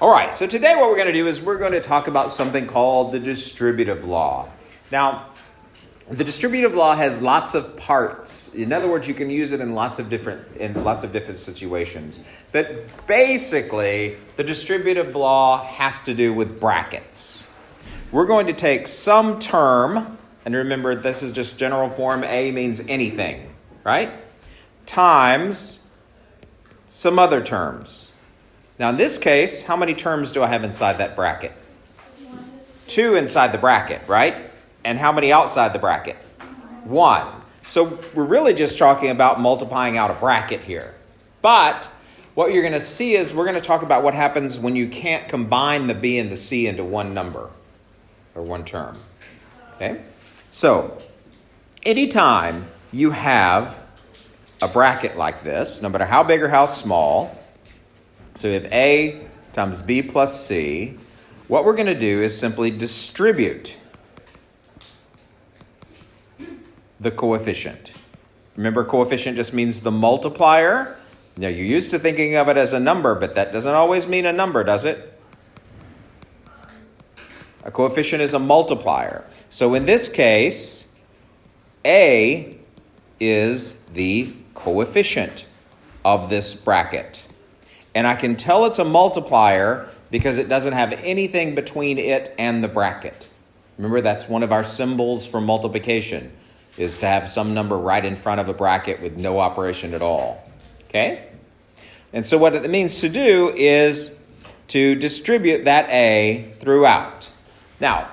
All right, so today what we're going to do is we're going to talk about something called the distributive law. Now, the distributive law has lots of parts. In other words, you can use it in lots of different situations. But basically, the distributive law has to do with brackets. We're going to take some term, and remember this is just general form. A means anything, right? Times some other terms. Now in this case, how many terms do I have inside that bracket? 2 inside the bracket, right? And how many outside the bracket? 1. So we're really just talking about multiplying out a bracket here. But what you're going to see is we're going to talk about what happens when you can't combine the B and the C into one number or one term. Okay? So anytime you have a bracket like this, no matter how big or how small, so we have A times B plus C, what we're going to do is simply distribute the coefficient. Remember, coefficient just means the multiplier. Now, you're used to thinking of it as a number, but that doesn't always mean a number, does it? A coefficient is a multiplier. So in this case, A is the coefficient of this bracket. And I can tell it's a multiplier because it doesn't have anything between it and the bracket. Remember, that's one of our symbols for multiplication, is to have some number right in front of a bracket with no operation at all. Okay? And so what it means to do is to distribute that A throughout. Now,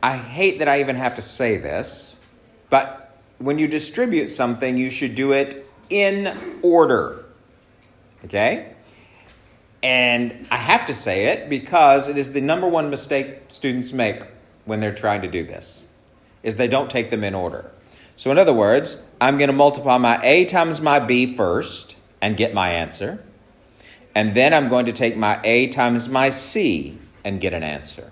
I hate that I even have to say this, but when you distribute something, you should do it in order. Okay? And I have to say it because it is the number one mistake students make when they're trying to do this, is they don't take them in order. So in other words, I'm going to multiply my A times my B first and get my answer. And then I'm going to take my A times my C and get an answer.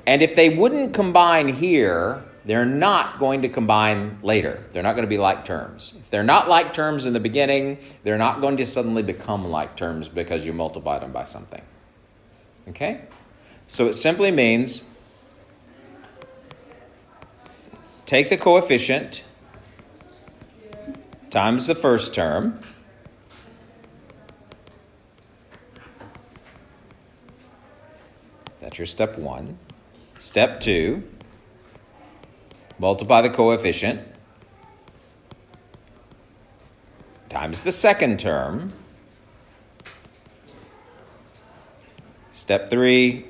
And if they wouldn't combine here, they're not going to combine later. They're not going to be like terms. If they're not like terms in the beginning, they're not going to suddenly become like terms because you multiplied them by something. Okay? So it simply means take the coefficient times the first term. That's your step 1. Step 2. Multiply the coefficient times the second term. Step 3,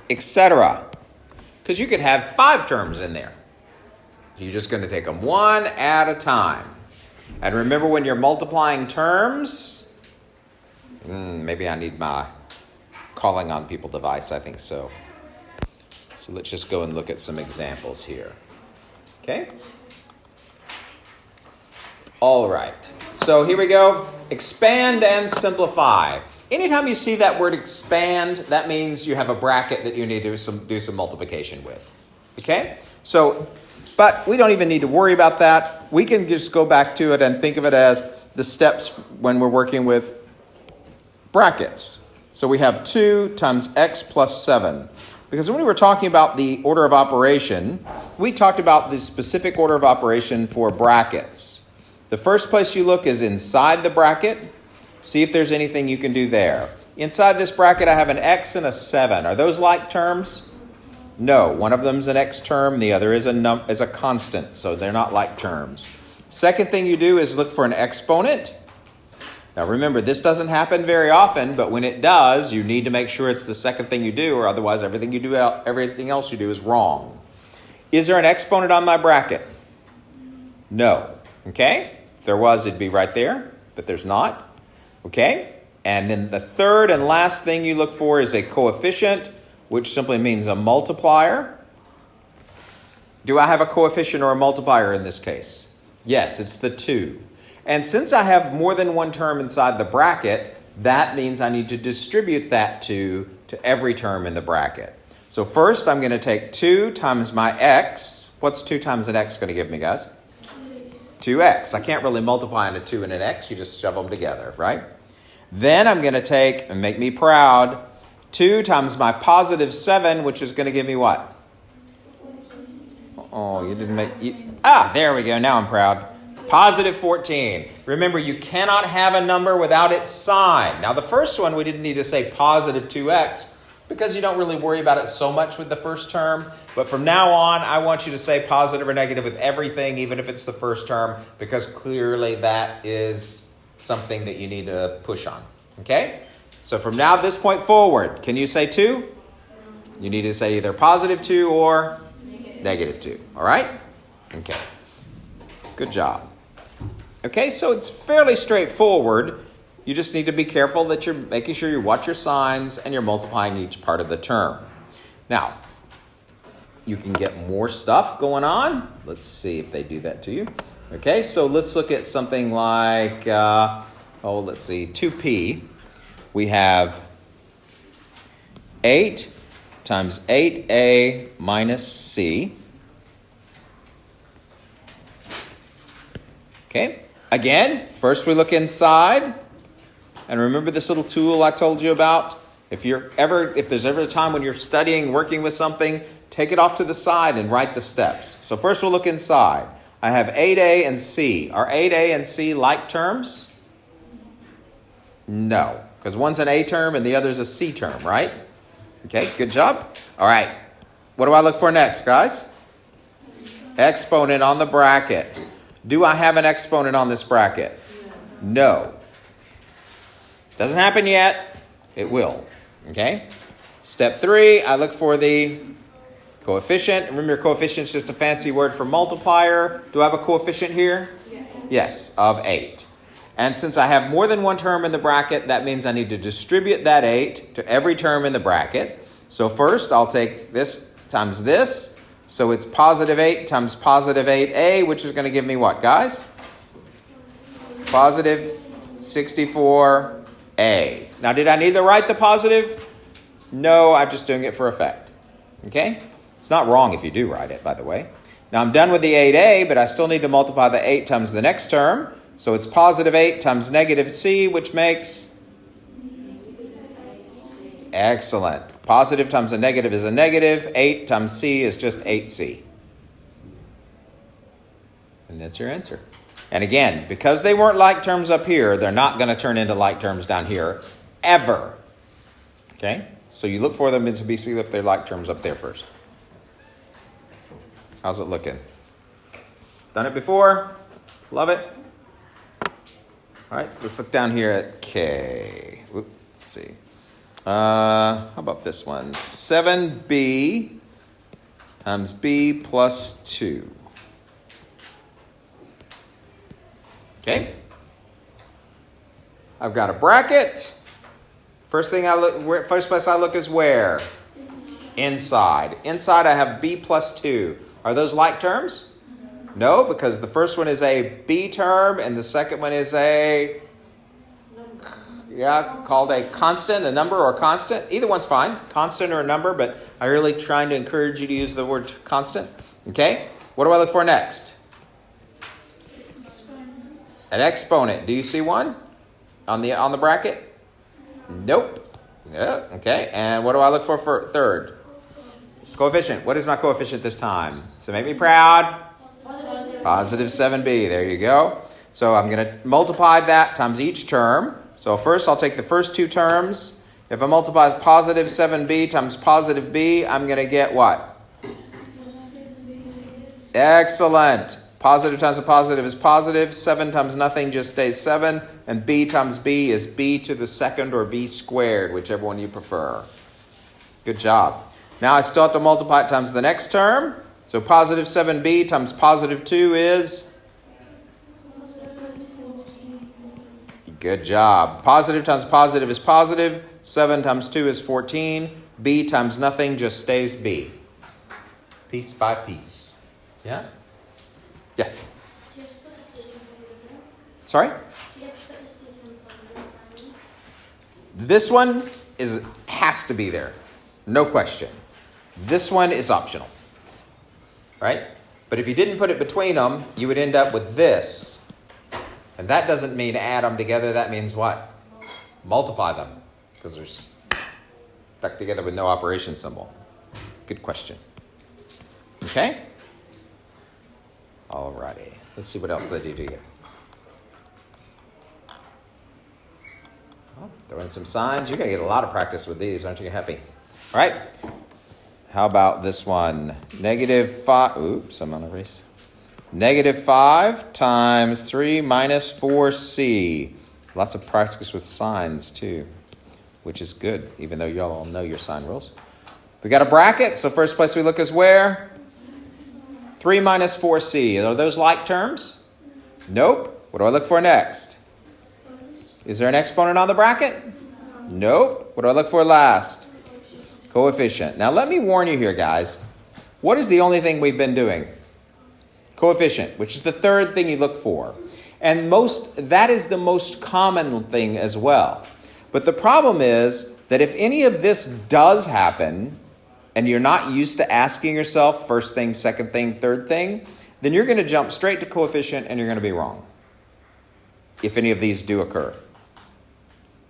etc. Because you could have 5 terms in there. You're just going to take them one at a time. And remember, when you're multiplying terms, maybe I need my calling on people device. I think so. So let's just go and look at some examples here. Okay? All right. So here we go. Expand and simplify. Anytime you see that word expand, that means you have a bracket that you need to do some multiplication with. Okay? So, but we don't even need to worry about that. We can just go back to it and think of it as the steps when we're working with brackets. So we have 2 times x plus 7. Because when we were talking about the order of operation, we talked about the specific order of operation for brackets. The first place you look is inside the bracket. See if there's anything you can do there. Inside this bracket, I have an x and a 7. Are those like terms? No. One of them is an x term. The other is a constant. So they're not like terms. Second thing you do is look for an exponent. Now remember, this doesn't happen very often, but when it does, you need to make sure it's the second thing you do, or otherwise everything else you do is wrong. Is there an exponent on my bracket? No. Okay? If there was, it'd be right there, but there's not. Okay? And then the third and last thing you look for is a coefficient, which simply means a multiplier. Do I have a coefficient or a multiplier in this case? Yes, it's the 2. And since I have more than one term inside the bracket, that means I need to distribute that 2 to every term in the bracket. So first I'm going to take 2 times my x. What's 2 times an x going to give me, guys? 2x. I can't really multiply into 2 and an x. You just shove them together, right? Then I'm going to take, and make me proud, 2 times my positive 7, which is going to give me what? Oh, you didn't make... there we go. Now I'm proud. Positive 14. Remember, you cannot have a number without its sign. Now, the first one, we didn't need to say positive 2x because you don't really worry about it so much with the first term. But from now on, I want you to say positive or negative with everything, even if it's the first term, because clearly that is something that you need to push on. Okay? So from now, this point forward, can you say 2? You need to say either positive 2 or negative 2. All right? Okay. Good job. Okay, so it's fairly straightforward. You just need to be careful that you're making sure you watch your signs and you're multiplying each part of the term. Now, you can get more stuff going on. Let's see if they do that to you. Okay, so let's look at something like, let's see, 2p. We have 8 times 8a minus c. Okay, again, first we look inside. And remember this little tool I told you about? If there's ever a time when you're studying, working with something, take it off to the side and write the steps. So first we'll look inside. I have 8a and c. Are 8a and c like terms? No, because one's an a term and the other's a c term, right? Okay, good job. All right, what do I look for next, guys? Exponent on the bracket. Do I have an exponent on this bracket? No. Doesn't happen yet. It will. Okay? Step 3, I look for the coefficient. Remember, coefficient is just a fancy word for multiplier. Do I have a coefficient here? Yes, of 8. And since I have more than one term in the bracket, that means I need to distribute that 8 to every term in the bracket. So first, I'll take this times this. So it's positive 8 times positive 8a, which is going to give me what, guys? Positive 64a. Now, did I need to write the positive? No, I'm just doing it for effect. Okay? It's not wrong if you do write it, by the way. Now, I'm done with the 8a, but I still need to multiply the 8 times the next term. So it's positive 8 times negative c, which makes... Excellent. Positive times a negative is a negative. 8 times c is just 8c. And that's your answer. And again, because they weren't like terms up here, they're not going to turn into like terms down here, ever. Okay? So you look for them to be, see if they're like terms up there first. How's it looking? Done it before? Love it? All right, let's look down here at K. Let's see. How about this one? 7b times b plus 2. Okay. I've got a bracket. First place I look is where? Inside. Inside I have b plus 2. Are those like terms? No, because the first one is a b term and the second one is called a constant, a number or a constant. Either one's fine, constant or a number, but I'm really trying to encourage you to use the word constant. Okay? What do I look for next? An exponent. Do you see one on the bracket? Nope. Yeah, okay. And what do I look for third? Coefficient. What is my coefficient this time? So make me proud. Positive 7b. There you go. So I'm going to multiply that times each term. So first I'll take the first two terms. If I multiply positive 7b times positive b, I'm going to get what? Excellent. Positive times a positive is positive. 7 times nothing just stays 7. And b times b is b to the second or b squared, whichever one you prefer. Good job. Now I still have to multiply it times the next term. So positive 7b times positive 2 is? Good job. Positive times positive is positive. 7 times 2 is 14. B times nothing just stays b. Piece by piece. Yeah? Yes? Sorry? This one has to be there. No question. This one is optional. Right? But if you didn't put it between them, you would end up with this. And that doesn't mean add them together. That means what? Multiply them because they're stuck together with no operation symbol. Good question. Okay? Alrighty. Let's see what else they do to you. Well, throw in some signs. You're going to get a lot of practice with these. Aren't you happy? All right. How about this one? -5. Oops, I'm on a race. -5 times 3 minus 4c. Lots of practice with signs, too, which is good, even though you all know your sign rules. We got a bracket, so first place we look is where? 3 minus 4c. Are those like terms? Nope. What do I look for next? Is there an exponent on the bracket? Nope. What do I look for last? Coefficient. Now let me warn you here, guys. What is the only thing we've been doing? Coefficient, which is the third thing you look for. And that is the most common thing as well. But the problem is that if any of this does happen, and you're not used to asking yourself first thing, second thing, third thing, then you're going to jump straight to coefficient and you're going to be wrong. If any of these do occur.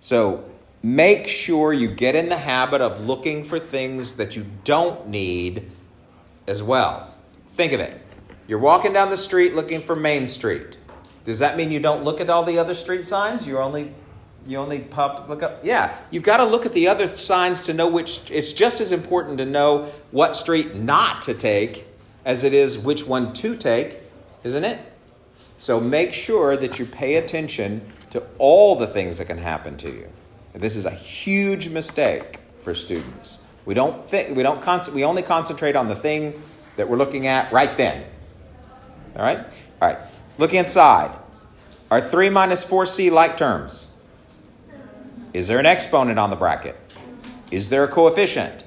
So make sure you get in the habit of looking for things that you don't need as well. Think of it. You're walking down the street looking for Main Street. Does that mean you don't look at all the other street signs? You only look up? Yeah, you've got to look at the other signs to know which. It's just as important to know what street not to take as it is which one to take, isn't it? So make sure that you pay attention to all the things that can happen to you. This is a huge mistake for students. We only concentrate on the thing that we're looking at right then. All right? All right. Looking inside. Are 3 minus 4c like terms? Is there an exponent on the bracket? Is there a coefficient?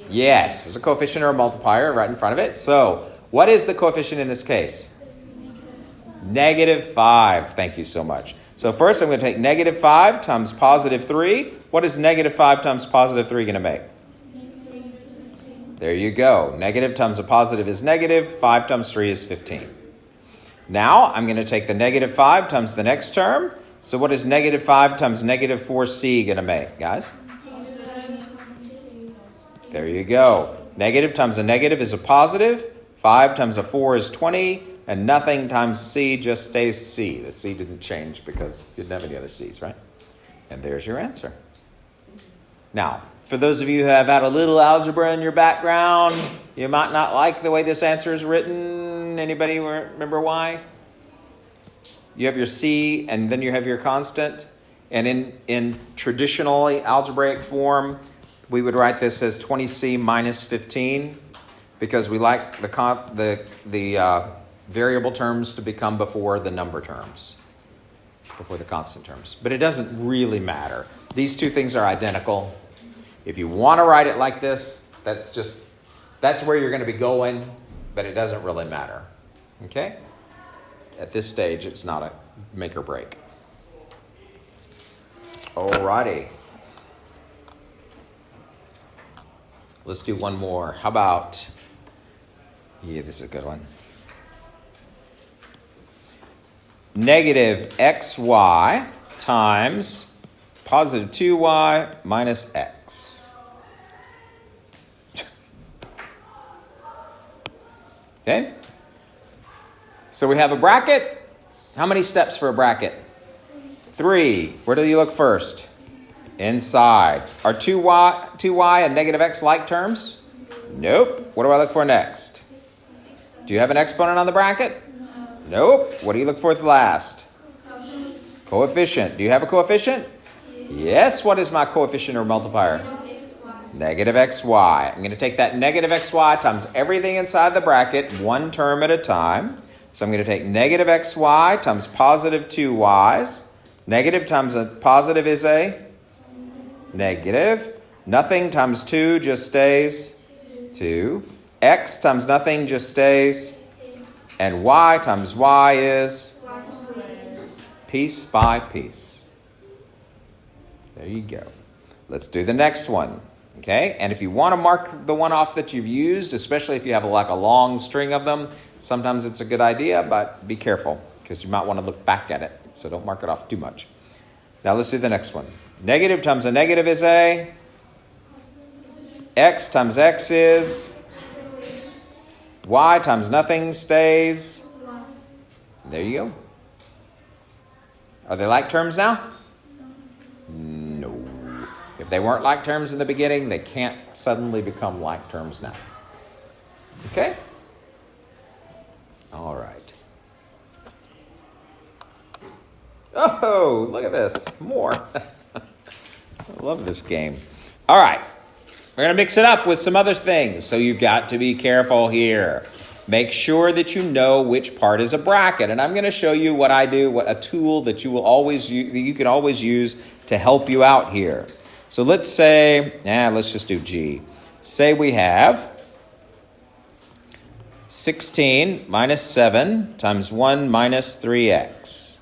Yes. There's a coefficient or a multiplier right in front of it. So, what is the coefficient in this case? -5. Thank you so much. So first I'm going to take -5 times +3. What is -5 times +3 going to make? There you go. Negative times a positive is negative. 5 times 3 is 15. Now I'm going to take the -5 times the next term. So what is -5 times -4c going to make, guys? There you go. Negative times a negative is a positive. 5 times a 4 is 20. And nothing times c just stays c. The c didn't change because you didn't have any other c's, right? And there's your answer. Now, for those of you who have had a little algebra in your background, you might not like the way this answer is written. Anybody remember why? You have your c and then you have your constant. And in traditional algebraic form, we would write this as 20c minus 15 because we like the variable terms to become before the number terms, before the constant terms. But it doesn't really matter. These two things are identical. If you want to write it like this, that's where you're going to be going, but it doesn't really matter. Okay? At this stage, it's not a make or break. Alrighty. Let's do one more. How about, this is a good one. -xy times positive 2y minus x. Okay? So we have a bracket. How many steps for a bracket? 3. Where do you look first? Inside. Are 2y and -x like terms? Nope. What do I look for next? Do you have an exponent on the bracket? Nope. What do you look for last? Coefficient. Do you have a coefficient? Yes. What is my coefficient or multiplier? -xy. I'm going to take that -xy times everything inside the bracket, one term at a time. So I'm going to take -xy times positive 2y's. Negative times a positive is a negative. Nothing times 2 just stays 2. X times nothing just stays. And y times y is piece by piece. There you go. Let's do the next one. Okay? And if you want to mark the one off that you've used, especially if you have like a long string of them, sometimes it's a good idea, but be careful because you might want to look back at it. So don't mark it off too much. Now let's do the next one. Negative times a negative is a? X times x is? Y times nothing stays? There you go. Are they like terms now? No. If they weren't like terms in the beginning, they can't suddenly become like terms now. Okay? All right. Oh, look at this. More. I love this game. All right. We're going to mix it up with some other things. So you've got to be careful here. Make sure that you know which part is a bracket. And I'm going to show you what I do, what a tool that you can always use to help you out here. So let's say, let's just do G. Say we have 16 minus 7 times 1 minus 3x.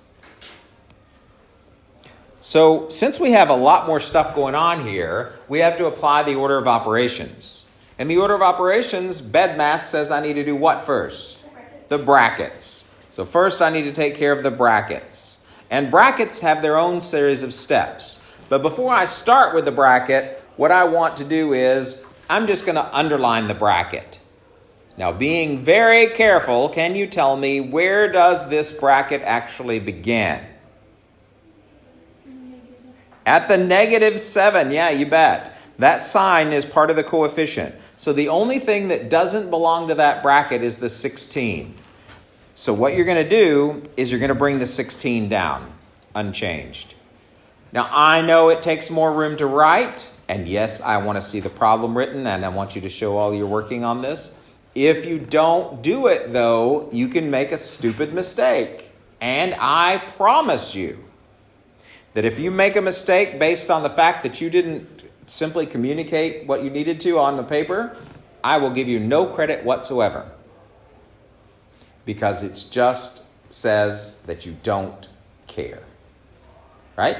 So since we have a lot more stuff going on here, we have to apply the order of operations. And the order of operations, BEDMAS says I need to do what first? The brackets. So first I need to take care of the brackets. And brackets have their own series of steps. But before I start with the bracket, what I want to do is I'm just going to underline the bracket. Now, being very careful, can you tell me where does this bracket actually begin? At the negative 7. Yeah, you bet. That sign is part of the coefficient. So the only thing that doesn't belong to that bracket is the 16. So what you're going to do is you're going to bring the 16 down, unchanged. Now, I know it takes more room to write, and yes, I want to see the problem written, and I want you to show all you're working on this. If you don't do it, though, you can make a stupid mistake. And I promise you that if you make a mistake based on the fact that you didn't simply communicate what you needed to on the paper, I will give you no credit whatsoever. Because it just says that you don't care. Right?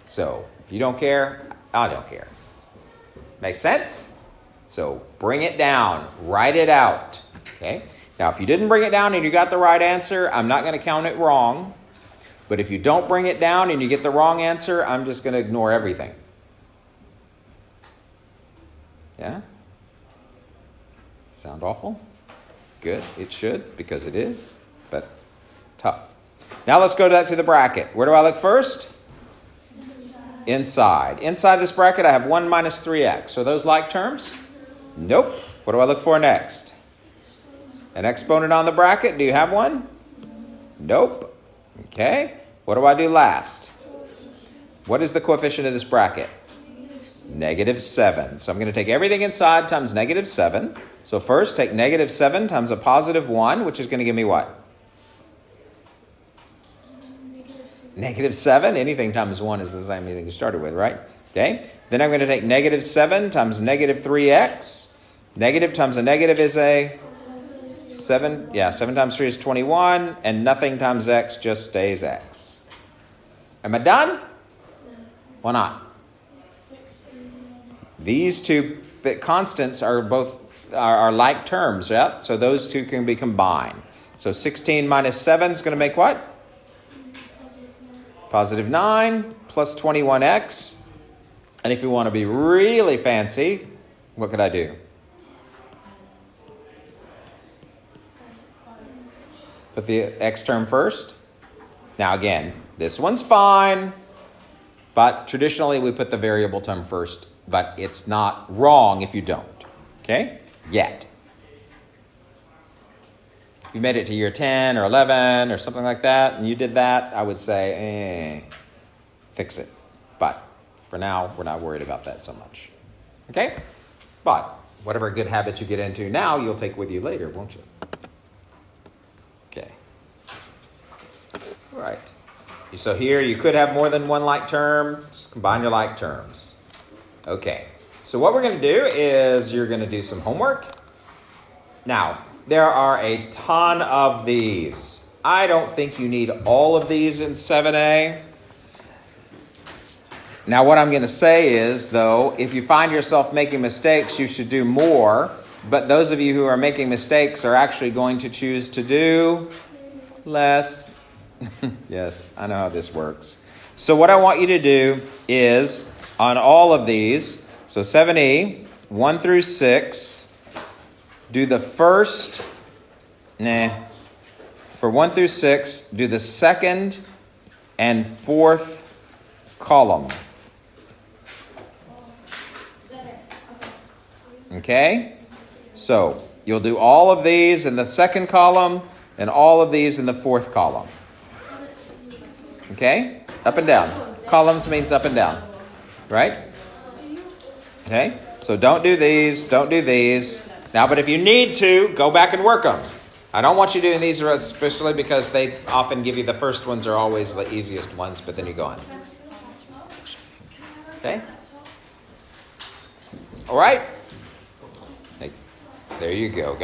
So, if you don't care, I don't care. Make sense? So, bring it down. Write it out. Okay? Now, if you didn't bring it down and you got the right answer, I'm not going to count it wrong. But if you don't bring it down and you get the wrong answer, I'm just going to ignore everything. Yeah? Sound awful? Good. It should, because it is, but tough. Now let's go back to the bracket. Where do I look first? Inside. Inside this bracket, I have 1 minus 3x. Are those like terms? Nope. What do I look for next? An exponent on the bracket. Do you have one? Nope. Okay. What do I do last? What is the coefficient of this bracket? Negative 7. So I'm going to take everything inside times negative 7. So first, take negative 7 times a positive 1, which is going to give me what? Negative 7. Anything times 1 is the same thing you started with, right? Okay. Then I'm going to take negative 7 times negative 3x. Negative times a negative is a 7. Yeah, 7 times 3 is 21. And nothing times x just stays x. Am I done? Why not? These two constants are both are like terms, yeah? So those two can be combined. So 16 minus 7 is going to make what? Positive 9 plus 21x. And if you want to be really fancy, what could I do? Put the x term first. Now again, this one's fine, but traditionally we put the variable term first, but it's not wrong if you don't. Okay? Yet. If you made it to year 10 or 11 or something like that, and you did that, I would say, fix it. But for now, we're not worried about that so much. Okay? But whatever good habits you get into now, you'll take with you later, won't you? Okay. All right. So here, you could have more than one like term. Just combine your like terms. Okay. So what we're going to do is you're going to do some homework. Now, there are a ton of these. I don't think you need all of these in 7A. Now, what I'm going to say is, though, if you find yourself making mistakes, you should do more. But those of you who are making mistakes are actually going to choose to do less. Yes, I know how this works. So what I want you to do is, on all of these, so 7E, 1 through 6, do the first, for 1 through 6, do the second and fourth column. Okay? So you'll do all of these in the second column and all of these in the fourth column. Okay? Up and down. Columns means up and down. Right? Okay? So don't do these. Don't do these. Now, but if you need to, go back and work them. I don't want you doing these especially because they often give you the first ones are always the easiest ones, but then you go on. Okay? All right? There you go, guys.